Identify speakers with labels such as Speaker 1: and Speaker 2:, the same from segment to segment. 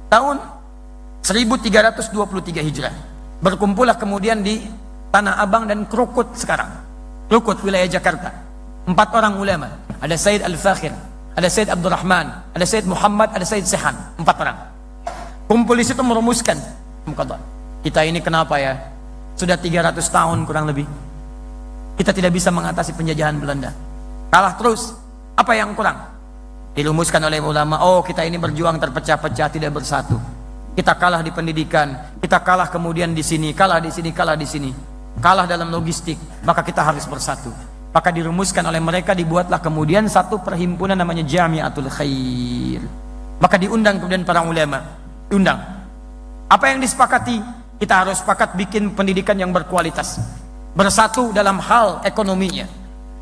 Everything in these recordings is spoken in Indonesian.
Speaker 1: tahun 1323 Hijrah. Berkumpullah kemudian di Tanah Abang dan Krukut sekarang. Krukut, wilayah Jakarta. 4 orang ulama. Ada Said Al-Fakhir, ada Said Abdurrahman, ada Said Muhammad, ada Said Sehan. 4 orang. Kumpul di situ merumuskan. Kita ini kenapa ya? Sudah 300 tahun kurang lebih. Kita tidak bisa mengatasi penjajahan Belanda. Kalah terus. Apa yang kurang? Dirumuskan oleh ulama, oh kita ini berjuang terpecah-pecah, tidak bersatu. Kita kalah di pendidikan, kita kalah kemudian di sini, kalah di sini, kalah di sini. Kalah dalam logistik, maka kita harus bersatu. Maka dirumuskan oleh mereka, dibuatlah kemudian satu perhimpunan namanya Jamiatul Khair. Maka diundang kemudian para ulama, diundang. Apa yang disepakati? Kita harus sepakat bikin pendidikan yang berkualitas. Bersatu dalam hal ekonominya,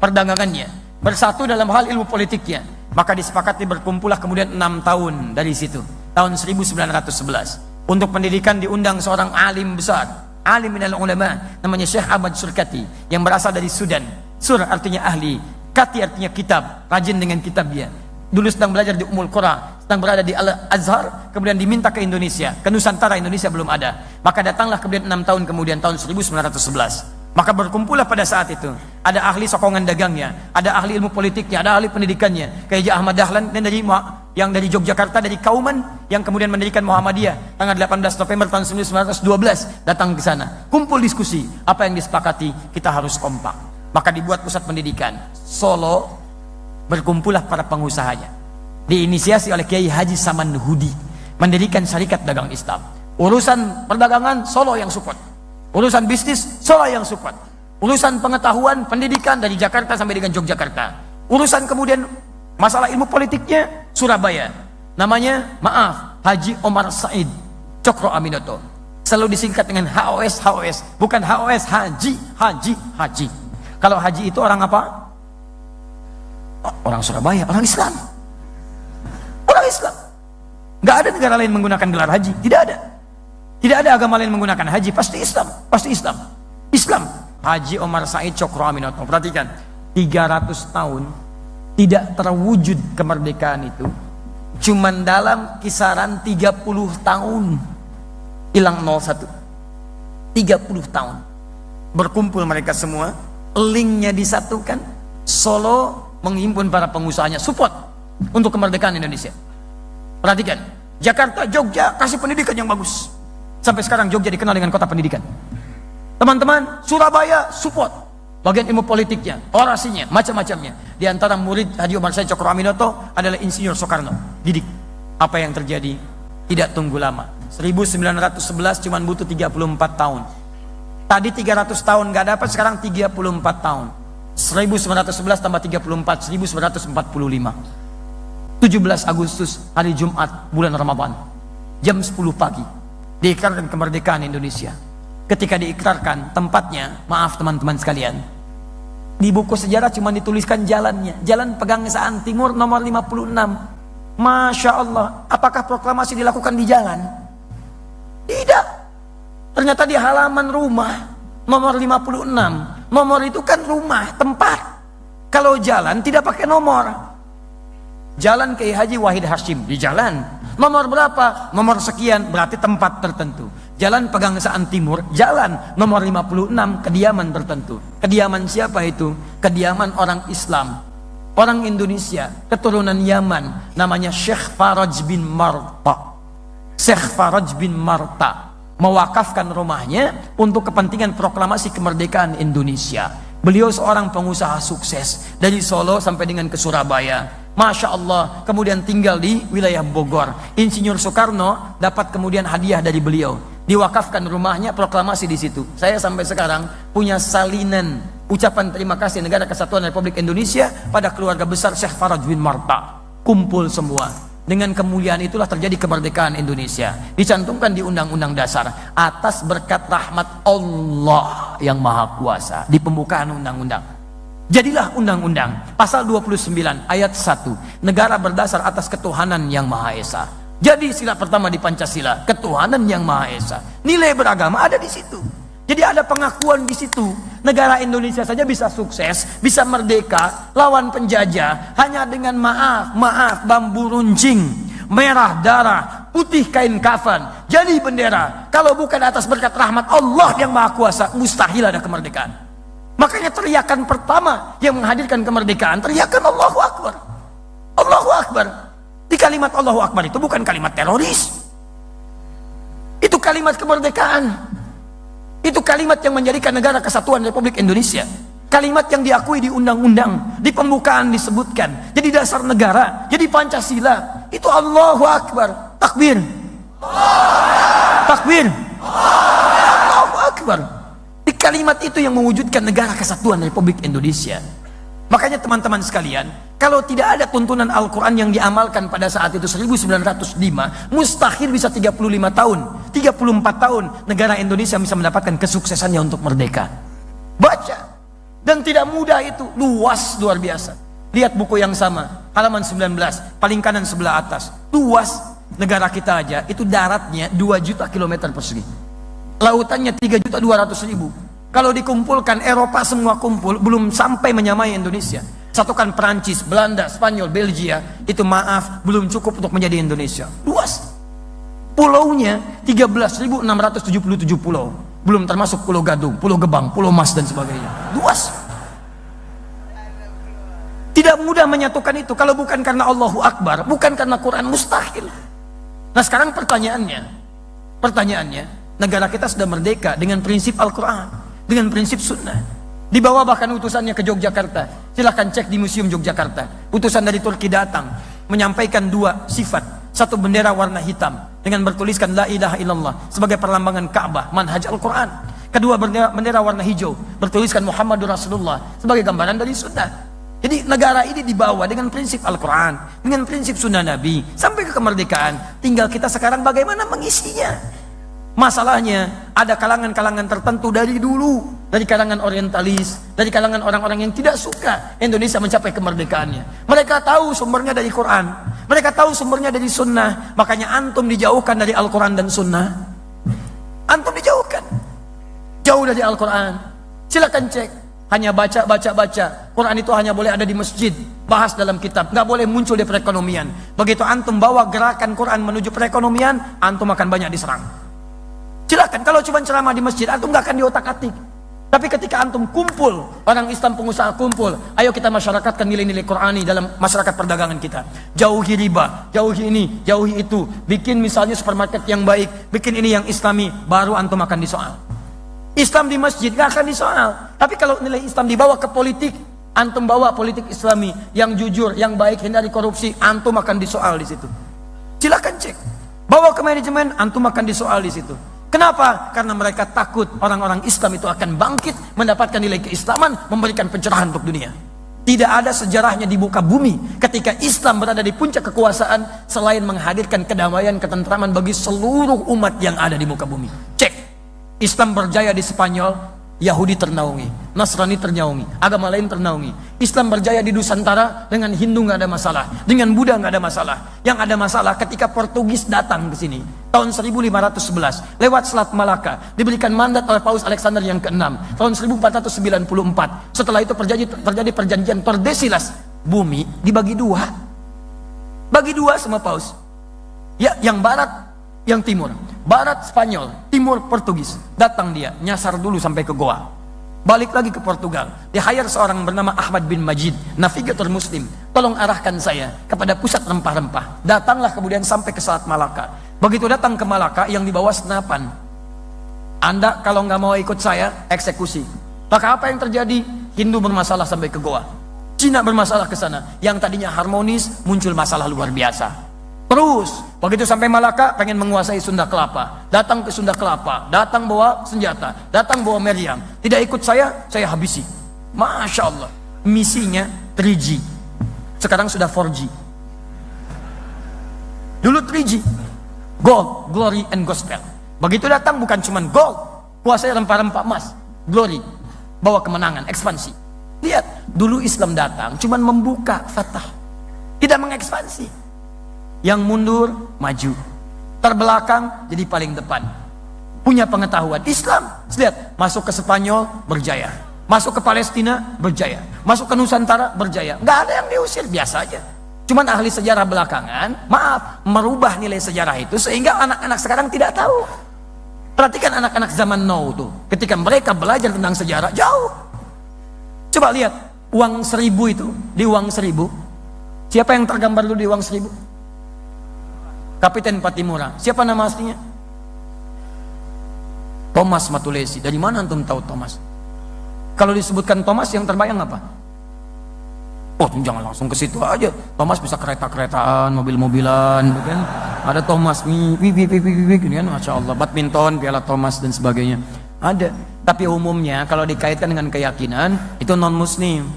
Speaker 1: perdagangannya, bersatu dalam hal ilmu politiknya. Maka disepakati berkumpullah kemudian 6 tahun dari situ. Tahun 1911 untuk pendidikan diundang seorang alim besar, alim minal ulama, namanya Syekh Ahmad Surkati, yang berasal dari Sudan. Sur artinya ahli, kati artinya kitab, rajin dengan kitabnya. Dulu sedang belajar di Ummul Qura, sedang berada di Al-Azhar, kemudian diminta ke Indonesia, ke Nusantara. Indonesia belum ada. Maka datanglah kemudian 6 tahun kemudian tahun 1911. Maka berkumpullah pada saat itu. Ada ahli sokongan dagangnya, ada ahli ilmu politiknya, ada ahli pendidikannya. Kayak Ahmad Dahlan dan yang dari Yogyakarta, dari Kauman, yang kemudian mendirikan Muhammadiyah tanggal 18 November tahun 1912, datang ke sana. Kumpul diskusi, apa yang disepakati? Kita harus kompak. Maka dibuat pusat pendidikan Solo, berkumpullah para pengusahanya. Diinisiasi oleh Kiai Haji Saman Hudi, mendirikan syarikat dagang Islam. Urusan perdagangan Solo yang support. Urusan bisnis Solo yang support. Urusan pengetahuan pendidikan dari Jakarta sampai dengan Yogyakarta. Urusan kemudian masalah ilmu politiknya Surabaya. Namanya maaf Haji Omar Said Cokro Aminoto. Selalu disingkat dengan HOS, bukan HOS, Haji. Kalau Haji itu orang apa? Orang Surabaya, orang Islam. Orang Islam. Gak ada negara lain menggunakan gelar haji, tidak ada. Tidak ada agama lain menggunakan haji, pasti Islam, pasti Islam. Islam. Haji Omar Said Cokro Aminoto. Perhatikan, 300 tahun tidak terwujud kemerdekaan itu. Cuman dalam kisaran 30 tahun hilang 01. 30 tahun. Berkumpul mereka semua, linknya disatukan. Solo menghimpun para pengusahanya, support untuk kemerdekaan Indonesia. Perhatikan, Jakarta, Jogja kasih pendidikan yang bagus. Sampai sekarang Jogja dikenal dengan kota pendidikan. Teman-teman, Surabaya support bagian ilmu politiknya, orasinya, macam-macamnya. Di antara murid Haji Omar Said Cokro Aminoto adalah Insinyur Soekarno. Didik. Apa yang terjadi? Tidak tunggu lama. 1911 cuma butuh 34 tahun. Tadi 300 tahun gak dapat, sekarang 34 tahun. 1911 tambah 34, 1945. 17 Agustus, hari Jumat, bulan Ramadan, jam 10 pagi, diikrarkan kemerdekaan Indonesia. Ketika diikrarkan, tempatnya, maaf teman-teman sekalian, di buku sejarah cuma dituliskan jalannya, Jalan Pegangsaan Timur nomor 56. Masya Allah, apakah proklamasi dilakukan di jalan? Tidak. Ternyata di halaman rumah, nomor 56. Nomor itu kan rumah, tempat. Kalau jalan tidak pakai nomor. Jalan Kiai Haji Wahid Hashim, di jalan. Nomor berapa? Nomor sekian, berarti tempat tertentu. Jalan Pegangsaan Timur, jalan nomor 56, kediaman tertentu. Kediaman siapa itu? Kediaman orang Islam, orang Indonesia, keturunan Yaman, namanya Syekh Faraj bin Marta. Syekh Faraj bin Marta mewakafkan rumahnya untuk kepentingan proklamasi kemerdekaan Indonesia. Beliau seorang pengusaha sukses dari Solo sampai dengan ke Surabaya. Masya Allah, kemudian tinggal di wilayah Bogor. Insinyur Soekarno dapat kemudian hadiah dari beliau, diwakafkan rumahnya, proklamasi di situ. Saya sampai sekarang punya salinan ucapan terima kasih Negara Kesatuan Republik Indonesia pada keluarga besar Syekh Faraj bin Marta. Kumpul semua. Dengan kemuliaan itulah terjadi kemerdekaan Indonesia. Dicantumkan di Undang-Undang Dasar atas berkat rahmat Allah yang Maha Kuasa. Di pembukaan undang-undang, jadilah undang-undang pasal 29 ayat 1, negara berdasar atas ketuhanan yang Maha Esa. Jadi sila pertama di Pancasila, ketuhanan yang Maha Esa. Nilai beragama ada di situ. Jadi ada pengakuan di situ. Negara Indonesia saja bisa sukses, bisa merdeka, lawan penjajah hanya dengan maaf, bambu runcing, merah darah, putih kain kafan, jadi bendera. Kalau bukan atas berkat rahmat Allah yang Maha Kuasa, mustahil ada kemerdekaan. Makanya teriakan pertama yang menghadirkan kemerdekaan, teriakan Allahu Akbar. Allahu Akbar. Di kalimat Allahu Akbar itu bukan kalimat teroris. Itu kalimat kemerdekaan. Itu kalimat yang menjadikan negara kesatuan Republik Indonesia. Kalimat yang diakui di undang-undang, di pembukaan disebutkan, jadi dasar negara, jadi Pancasila. Itu Allahu Akbar. Takbir. Takbir. Allahu Akbar. Di kalimat itu yang mewujudkan negara kesatuan Republik Indonesia. Makanya teman-teman sekalian, kalau tidak ada tuntunan Al-Quran yang diamalkan pada saat itu 1905, mustahil bisa 35 tahun, 34 tahun negara Indonesia bisa mendapatkan kesuksesannya untuk merdeka. Baca. Dan tidak mudah itu, luas luar biasa. Lihat buku yang sama, halaman 19, paling kanan sebelah atas. Luas negara kita aja, itu daratnya 2 juta kilometer persegi. Lautannya 3.200.000. Kalau dikumpulkan Eropa semua kumpul, belum sampai menyamai Indonesia. Satukan Perancis, Belanda, Spanyol, Belgia, itu maaf, belum cukup untuk menjadi Indonesia. Luas. Pulaunya 13.677 pulau. Belum termasuk Pulau Gadung, Pulau Gebang, Pulau Mas dan sebagainya. Luas. Tidak mudah menyatukan itu kalau bukan karena Allahu Akbar, bukan karena Quran, mustahil. Nah sekarang pertanyaannya, negara kita sudah merdeka dengan prinsip Al-Quran, dengan prinsip Sunnah. Dibawa bahkan utusannya ke Yogyakarta. Silahkan cek di Museum Yogyakarta. Utusan dari Turki datang menyampaikan 2 sifat. Satu bendera warna hitam dengan bertuliskan La ilaha illallah sebagai perlambangan Ka'bah, manhaj Al-Quran. Kedua bendera warna hijau bertuliskan Muhammadur Rasulullah sebagai gambaran dari Sunnah. Jadi negara ini dibawa dengan prinsip Al-Quran, dengan prinsip Sunnah Nabi sampai ke kemerdekaan. Tinggal kita sekarang bagaimana mengisinya. Masalahnya ada kalangan-kalangan tertentu dari dulu, dari kalangan orientalis, dari kalangan orang-orang yang tidak suka Indonesia mencapai kemerdekaannya. Mereka tahu sumbernya dari Quran, mereka tahu sumbernya dari Sunnah. Makanya antum dijauhkan dari Al-Quran dan Sunnah. Antum dijauhkan jauh dari Al-Quran. Silakan cek, hanya baca. Quran itu hanya boleh ada di masjid, bahas dalam kitab, nggak boleh muncul di perekonomian. Begitu antum bawa gerakan Quran menuju perekonomian, antum akan banyak diserang. Silakan, kalau cuma ceramah di masjid, antum nggak akan diotak-atik. Tapi ketika antum kumpul, orang Islam pengusaha kumpul, ayo kita masyarakatkan nilai-nilai Qurani dalam masyarakat perdagangan kita. Jauhi riba, jauhi ini, jauhi itu. Bikin misalnya supermarket yang baik, bikin ini yang Islami, baru antum akan disoal. Islam di masjid nggak akan disoal. Tapi kalau nilai Islam dibawa ke politik, antum bawa politik Islami yang jujur, yang baik, hindari korupsi, antum akan disoal di situ. Silakan cek. Bawa ke manajemen, antum akan disoal di situ. Kenapa? Karena mereka takut orang-orang Islam itu akan bangkit, mendapatkan nilai keislaman, memberikan pencerahan untuk dunia. Tidak ada sejarahnya di muka bumi ketika Islam berada di puncak kekuasaan selain menghadirkan kedamaian, ketentraman bagi seluruh umat yang ada di muka bumi. Cek. Islam berjaya di Spanyol, Yahudi ternaungi, Nasrani ternaungi, agama lain ternaungi. Islam berjaya di Nusantara, dengan Hindu nggak ada masalah, dengan Buddha nggak ada masalah. Yang ada masalah ketika Portugis datang ke sini tahun 1511 lewat Selat Malaka, diberikan mandat oleh Paus Alexander yang ke-6 tahun 1494. Setelah itu terjadi perjanjian Tordesillas, bumi dibagi 2, bagi 2 sama Paus. Ya, yang barat, yang timur. Barat Spanyol, timur Portugis. Datang dia, nyasar dulu sampai ke Goa. Balik lagi ke Portugal. Dia hire seorang bernama Ahmad bin Majid, navigator muslim. Tolong arahkan saya kepada pusat rempah-rempah. Datanglah kemudian sampai ke Selat Malaka. Begitu datang ke Malaka, yang dibawa senapan. Anda kalau nggak mau ikut saya, eksekusi. Maka apa yang terjadi? Hindu bermasalah sampai ke Goa. Cina bermasalah ke sana. Yang tadinya harmonis, muncul masalah luar biasa. Terus, begitu sampai Malaka, pengen menguasai Sunda Kelapa. Datang ke Sunda Kelapa, datang bawa senjata, datang bawa meriam. Tidak ikut saya habisi. Masya Allah, misinya 3G. Sekarang sudah 4G. Dulu 3G, gold, glory, and gospel. Begitu datang bukan cuma gold, kuasai rempah-rempah emas, glory, bawa kemenangan, ekspansi. Lihat, dulu Islam datang cuma membuka fatah, tidak mengekspansi. Yang mundur, maju. Terbelakang, jadi paling depan. Punya pengetahuan. Islam, lihat, masuk ke Spanyol, berjaya. Masuk ke Palestina, berjaya. Masuk ke Nusantara, berjaya. Nggak ada yang diusir, biasa aja. Cuman ahli sejarah belakangan, maaf, merubah nilai sejarah itu sehingga anak-anak sekarang tidak tahu. Perhatikan anak-anak zaman now tuh, ketika mereka belajar tentang sejarah, jauh. Coba lihat, uang 1000 itu, di uang 1000, siapa yang tergambar dulu di uang 1000? Kapiten Patimura. Siapa nama aslinya? Thomas Matulesi. Dari mana antum tahu Thomas? Kalau disebutkan Thomas, yang terbayang apa? Oh, jangan langsung ke situ aja. Thomas bisa kereta-keretaan, mobil-mobilan, kan? Ada Thomas, kan? Masya Allah, badminton, piala Thomas dan sebagainya. Ada. Tapi umumnya kalau dikaitkan dengan keyakinan itu non Muslim.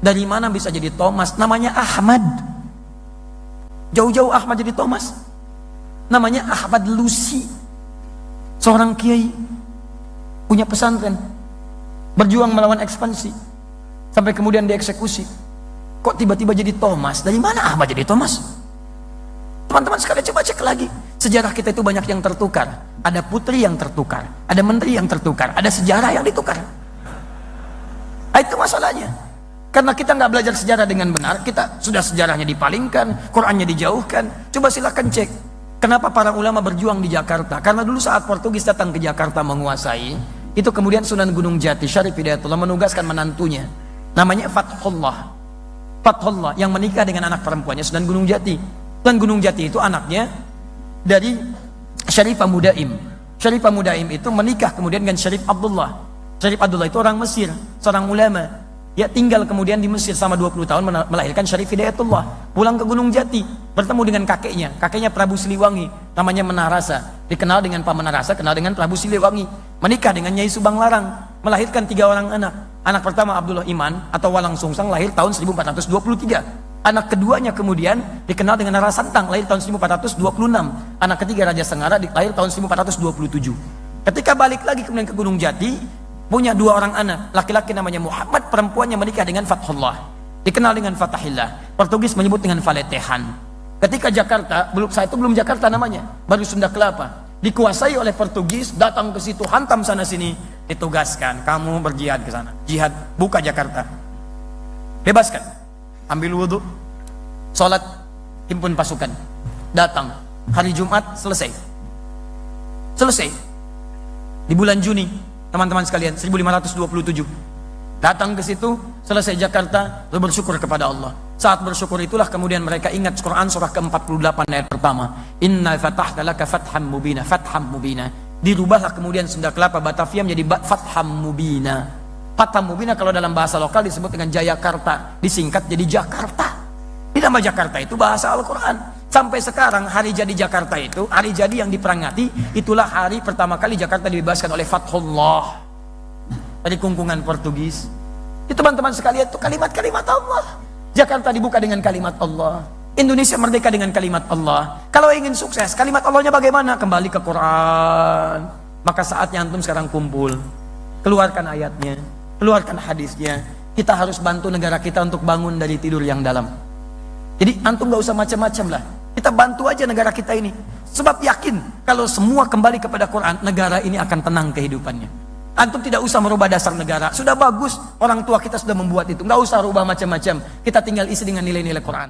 Speaker 1: Dari mana bisa jadi Thomas? Namanya Ahmad. Jauh-jauh Ahmad jadi Thomas. Namanya Ahmad Lusi, seorang kiai, punya pesantren, berjuang melawan ekspansi, sampai kemudian dieksekusi. Kok tiba-tiba jadi Thomas? Dari mana Ahmad jadi Thomas? Teman-teman sekalian coba cek lagi. Sejarah kita itu banyak yang tertukar. Ada putri yang tertukar, ada menteri yang tertukar, ada sejarah yang ditukar. Itu masalahnya. Karena kita nggak belajar sejarah dengan benar, kita sudah sejarahnya dipalingkan, Qurannya dijauhkan. Coba silakan cek. Kenapa para ulama berjuang di Jakarta? Karena dulu saat Portugis datang ke Jakarta menguasai, itu kemudian Sunan Gunung Jati, Syarif Hidayatullah menugaskan menantunya. Namanya Fathullah. Fathullah yang menikah dengan anak perempuannya Sunan Gunung Jati. Dan Gunung Jati itu anaknya dari Syarifah Mudaim. Syarifah Mudaim itu menikah kemudian dengan Syarif Abdullah. Syarif Abdullah itu orang Mesir, seorang ulama. Ya tinggal kemudian di Mesir selama 20 tahun melahirkan Syarif Hidayatullah. Pulang ke Gunung Jati, bertemu dengan kakeknya Prabu Siliwangi, namanya Menarasa. Dikenal dengan Pak Menarasa, kenal dengan Prabu Siliwangi. Menikah dengan Nyai Subang Larang, melahirkan 3 orang anak. Anak pertama Abdullah Iman atau Walang Sungsang lahir tahun 1423. Anak keduanya kemudian dikenal dengan Rara Santang, lahir tahun 1426. Anak ketiga Raja Sengara lahir tahun 1427. Ketika balik lagi kemudian ke Gunung Jati, punya 2 orang anak, laki-laki namanya Muhammad, perempuannya menikah dengan Fathullah, dikenal dengan Fatahillah. Portugis menyebut dengan Valetehan. Ketika Jakarta, saat itu belum Jakarta namanya, baru Sunda Kelapa, dikuasai oleh Portugis, datang ke situ, hantam sana sini, ditugaskan, kamu berjihad ke sana, jihad, buka Jakarta, bebaskan, ambil wudhu, sholat, himpun pasukan, datang, hari Jumat selesai, di bulan Juni, teman-teman sekalian, 1527, datang ke situ, selesai Jakarta, lalu bersyukur kepada Allah. Saat bersyukur itulah kemudian mereka ingat Quran surah ke-48 ayat pertama, Inna fatahna laka fatham mubina, fatham mubina. Dirubahlah kemudian Sunda Kelapa Batavia menjadi fatham mubina. Fatham mubina kalau dalam bahasa lokal disebut dengan Jayakarta, disingkat jadi Jakarta. Di nama Jakarta itu bahasa Al-Quran. Sampai sekarang hari jadi Jakarta itu, hari jadi yang diperangati, itulah hari pertama kali Jakarta dibebaskan oleh Fathullah dari kungkungan Portugis. Itu teman-teman sekalian, itu kalimat-kalimat Allah. Jakarta dibuka dengan kalimat Allah, Indonesia merdeka dengan kalimat Allah. Kalau ingin sukses, kalimat Allahnya bagaimana? Kembali ke Quran. Maka saatnya antum sekarang kumpul, keluarkan ayatnya, keluarkan hadisnya. Kita harus bantu negara kita untuk bangun dari tidur yang dalam. Jadi antum gak usah macam-macam lah, kita bantu aja negara kita ini. Sebab yakin kalau semua kembali kepada Quran, negara ini akan tenang kehidupannya. Antum tidak usah merubah dasar negara, sudah bagus, orang tua kita sudah membuat itu, nggak usah rubah macam-macam. Kita tinggal isi dengan nilai-nilai Quran.